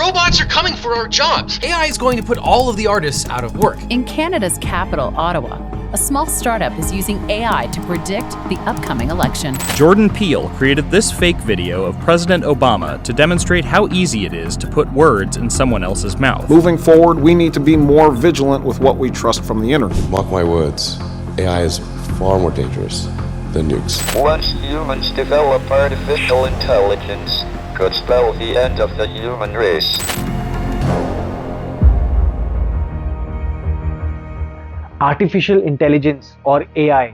robots are coming for our jobs. AI is going to put all of the artists out of work. In Canada's capital, Ottawa, a small startup is using AI to predict the upcoming election. Jordan Peele created this fake video of President Obama to demonstrate how easy it is to put words in someone else's mouth. Moving forward, we need to be more vigilant with what we trust from the internet. Mark my words, AI is far more dangerous than nukes. Once humans develop artificial intelligence, could spell the end of the human race. Artificial intelligence और AI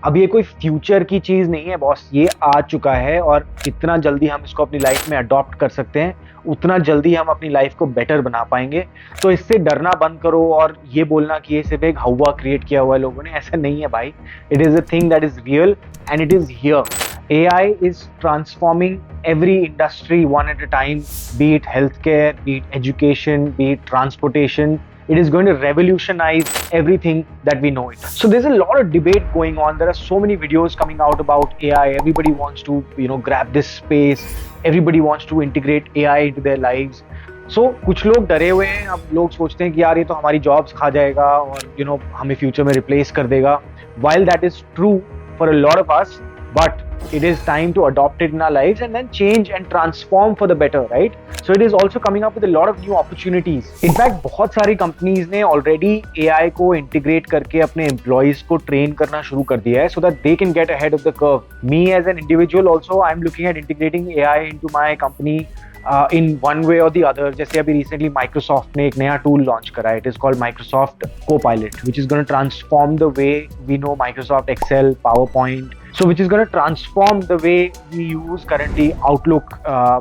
अब ये कोई future की चीज़ नहीं है boss, ये आ चुका है और जितना जल्दी हम इसको अपनी लाइफ में अडॉप्ट कर सकते हैं उतना जल्दी हम अपनी लाइफ को बेटर बना पाएंगे। तो इससे डरना बंद करो और ये बोलना कि ये सिर्फ एक हवा क्रिएट किया हुआ है लोगों ने, ऐसा नहीं है भाई। It is a thing that is real and it is here. AI is transforming every industry one at a time, be it healthcare, be it education, be it transportation. It is going to revolutionize everything that we know it. So there's a lot of debate going on. There are so many videos coming out about AI. Everybody wants to, grab this space. Everybody wants to integrate AI into their lives. So कुछ लोग डरे हुए हैं। अब लोग सोचते हैं कि यार ये तो हमारी जॉब्स खा जाएगा और हमें फ्यूचर में रिप्लेस कर देगा। While that is true for a lot of us, but it is time to adopt it in our lives and then change and transform for the better, right? So it is also coming up with a lot of new opportunities. In fact, बहुत सारी companies ने already AI को integrate करके अपने employees को train करना शुरू कर दिया है so that they can get ahead of the curve. Me as an individual also, I'm looking at integrating AI into my company in one way or the other. जैसे अभी recently Microsoft ने एक नया tool launch करा है. It is called Microsoft Copilot, which is going to transform the way we know Microsoft Excel, PowerPoint. So which is going to transform the way we use currently Outlook,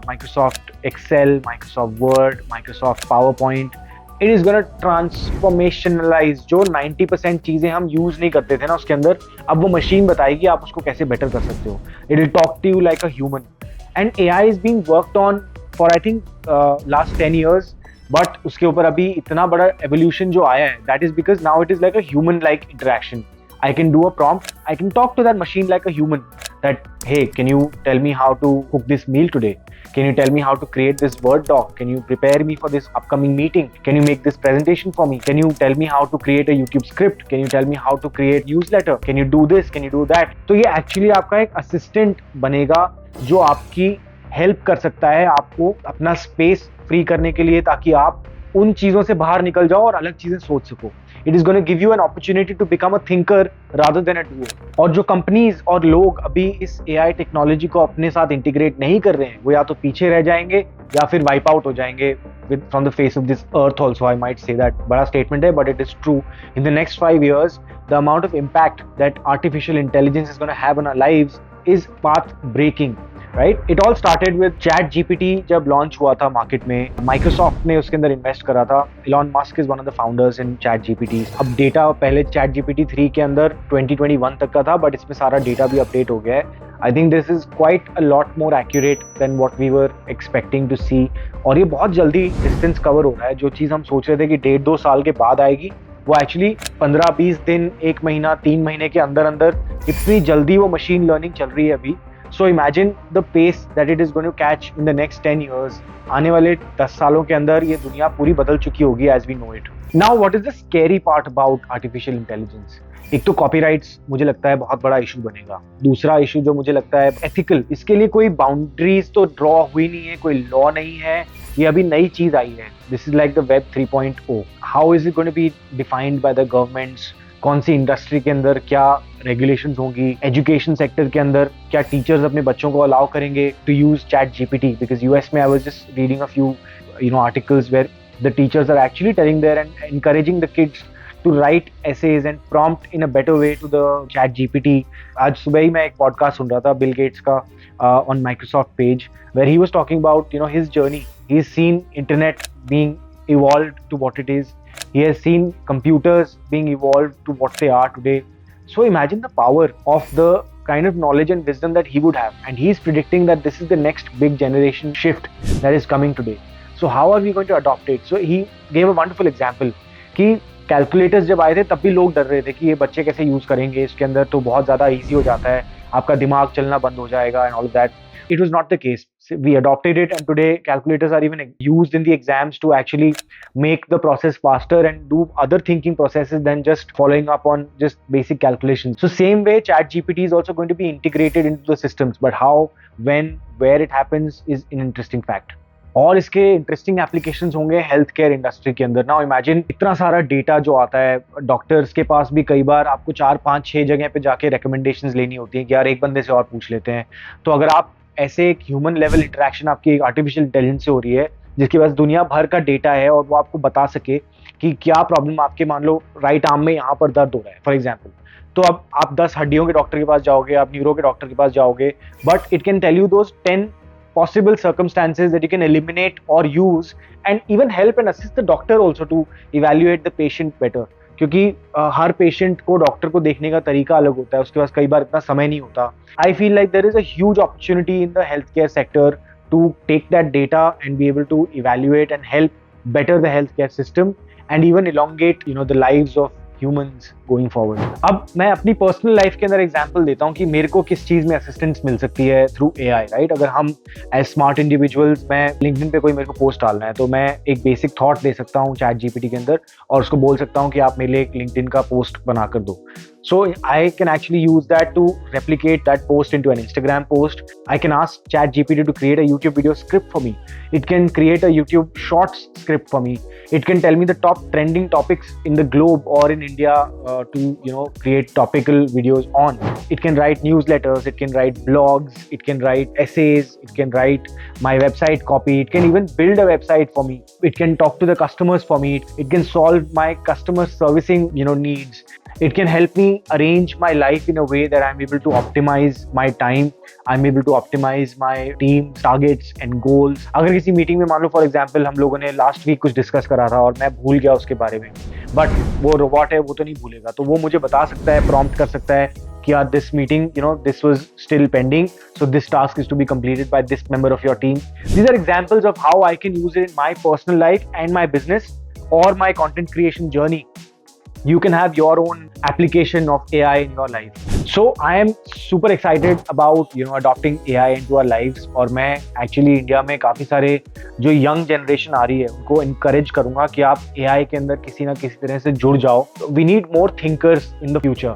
Microsoft Excel, Microsoft Word, Microsoft PowerPoint. It is going to transformationalize जो 90% चीज़ें हम use नहीं करते थे ना उसके अंदर, अब वो मशीन बताएगी आप उसको कैसे बेटर कर सकते हो. It will talk to you like a human. And AI is being worked on for I think last 10 years. But उसके ऊपर अभी इतना बड़ा evolution जो आया है, that is because now it is like a human-like interaction. I can do a prompt, I can talk to that machine like a human that, hey, can you tell me how to cook this meal today? Can you tell me how to create this Word doc? Can you prepare me for this upcoming meeting? Can you make this presentation for me? Can you tell me how to create a YouTube script? Can you tell me how to create newsletter? Can you do this? Can you do that? तो ये actually आपका एक assistant बनेगा जो आपकी help कर सकता है आपको अपना space free करने के लिए, ताकि आप उन चीज़ों से बाहर निकल जाओ और अलग चीज़ें सोच सको. It is going to give you an opportunity to become a thinker rather than a doer. और जो कंपनीज और लोग अभी इस AI टेक्नोलॉजी को अपने साथ इंटीग्रेट नहीं कर रहे हैं, वो या तो पीछे रह जाएंगे या फिर वाइप आउट हो जाएंगे from the face of this earth also. I might say that बड़ा statement है, but it is true. In the next 5 years, the amount of impact that artificial intelligence is going to have on our lives is path breaking. Right? It all started with ChatGPT जब launch हुआ था market में, Microsoft ने उसके अंदर invest करा था. Elon Musk is one of the founders in ChatGPT. अब डेटा पहले ChatGPT 3 के अंदर 2021 तक का था, बट इसमें सारा डेटा भी अपडेट हो गया है. I think this is quite a lot more accurate than what we were expecting to see. और ये बहुत जल्दी डिस्टेंस कवर हो रहा है. जो चीज़ हम सोच रहे थे कि 1.5-2 साल के बाद आएगी, वो एक्चुअली 15-20 दिन, 1 महीना, 3 महीने के अंदर अंदर इतनी जल्दी वो मशीन लर्निंग चल रही है अभी. So imagine the pace that it is going to catch in the next 10 years. आने वाले 10 सालों के अंदर ये दुनिया पूरी बदल चुकी होगी as we know it. Now what is the scary part about artificial intelligence? एक तो कॉपीराइट्स मुझे लगता है बहुत बड़ा इशू बनेगा. दूसरा इशू जो मुझे लगता है एथिकल, इसके लिए कोई बाउंड्रीज तो ड्रॉ हुई नहीं है, कोई लॉ नहीं है, ये अभी नई चीज आई है. This is like the web 3.0. How is it going to be defined by the governments? कौन सी इंडस्ट्री के अंदर क्या रेगुलेशंस होंगी? एजुकेशन सेक्टर के अंदर क्या टीचर्स अपने बच्चों को अलाउ करेंगे to use ChatGPT? Because US में I was just reading a few articles where the teachers are actually telling there and encouraging the kids to write essays and prompt in a better way to the ChatGPT. आज सुबह ही मैं एक podcast सुन रहा था Bill Gates का on Microsoft page where he was talking about his journey. He's seen internet being evolved to what it is. He has seen computers being evolved to what they are today. So imagine the power of the kind of knowledge and wisdom that he would have, and he's predicting that this is the next big generation shift that is coming today. So how are we going to adopt it? So he gave a wonderful example कि calculators जब आए थे तब भी लोग डर रहे थे कि ये बच्चे कैसे यूज़ करेंगे, इसके अंदर तो बहुत ज़्यादा ईजी हो जाता है, आपका दिमाग चलना बंद हो जाएगा and all that. it was not the case. We adopted it, and today calculators are even used in the exams to actually make the process faster and do other thinking processes than just following up on just basic calculations. So same way, ChatGPT is also going to be integrated into the systems, but how, when, where it happens is an interesting fact. और इसके interesting applications होंगे health care industry के अंदर. Now imagine इतना सारा data जो आता है, डॉक्टर्स के पास भी कई बार आपको 4, 5, 6 जगह पे जाके रिकमेंडेशंस लेनी होती है कि यार एक बंदे से और पूछ लेते हैं. तो अगर आप ऐसे एक ह्यूमन लेवल इंटरेक्शन आपकी एक आर्टिफिशियल इंटेलिजेंस से हो रही है जिसके पास दुनिया भर का डेटा है और वो आपको बता सके कि क्या प्रॉब्लम आपके, मान लो राइट आर्म में यहाँ पर दर्द हो रहा है फॉर एग्जाम्पल, तो अब आप 10 हड्डियों के डॉक्टर के पास जाओगे, आप न्यूरो के डॉक्टर के पास जाओगे, but it can tell you those 10 possible circumstances that you can eliminate or use and even help and assist the doctor also to evaluate the patient better. क्योंकि हर पेशेंट को डॉक्टर को देखने का तरीका अलग होता है, उसके पास कई बार इतना समय नहीं होता. I feel like there is a huge opportunity in the health care sector to take that data and be able to evaluate and help better the healthcare system and even elongate the lives of humans going forward. अब मैं अपनी personal life के अंदर example देता हूँ कि मेरे को किस चीज़ में असिस्टेंस मिल सकती है थ्रू AI, राइट? अगर हम एज स्मार्ट इंडिविजुअल्स, मैं लिंक्डइन पे कोई मेरे को पोस्ट डालना है तो मैं एक बेसिक थॉट दे सकता हूँ ChatGPT के अंदर और उसको बोल सकता हूँ कि आप मेरे लिए एक लिंक्डइन का पोस्ट बना कर दो. So I can actually use that to replicate that post into an Instagram post. I can ask ChatGPT to create a YouTube video script for me. It can create a YouTube Shorts script for me. It can tell me the top trending topics in the globe or in India to create topical videos on. It can write newsletters. It can write blogs. It can write essays. It can write my website copy. It can even build a website for me. It can talk to the customers for me. It can solve my customer servicing needs. It can help me arrange my life in a way that I'm able to optimize my time. I'm able to optimize my team's targets and goals. अगर किसी meeting में मान लो for example हम लोगों ने last week कुछ discuss करा था और मैं भूल गया उसके बारे में, बट वो रोबोट है, वो तो नहीं भूलेगा, तो वो मुझे बता सकता है, प्रॉम्प्ट कर सकता है कि यार this meeting this was still pending, so this task is to be completed by this member of your team. These are examples of how I can use it in my personal life and my business or my content creation journey. You can have your own application of AI in your life. So I am super excited about adopting AI into our lives. और मैं actually India में काफ़ी सारे जो young generation आ रही है उनको encourage करूँगा कि आप AI के अंदर किसी ना किसी तरह से जुड़ जाओ. We need more thinkers in the future.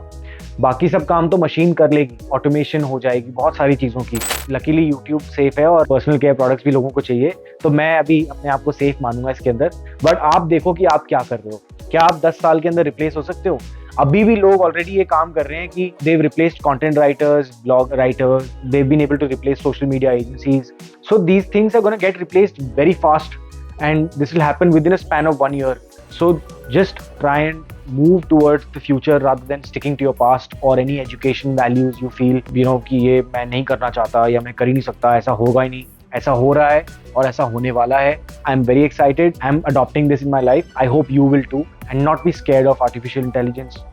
बाकी सब काम तो मशीन कर लेगी, ऑटोमेशन हो जाएगी बहुत सारी चीज़ों की. लकीली यूट्यूब सेफ है और पर्सनल केयर प्रोडक्ट्स भी लोगों को चाहिए, तो मैं अभी अपने आप को सेफ मानूंगा इसके अंदर. बट आप देखो कि आप क्या कर रहे हो. क्या आप 10 साल के अंदर रिप्लेस हो सकते हो? अभी भी लोग ऑलरेडी ये काम कर रहे हैं कि they've replaced content writers, blog writers, they've been able to replace social media agencies. So these things are going to get replaced very fast and this will happen within a span of 1 year. So just try and move towards the future rather than sticking to your past or any education values you feel कि ये मैं नहीं करना चाहता या मैं कर ही नहीं सकता, ऐसा होगा ही नहीं. ऐसा हो रहा है और ऐसा होने वाला है. I am very excited. I am adopting this in my life. I hope you will too and not be scared of artificial intelligence.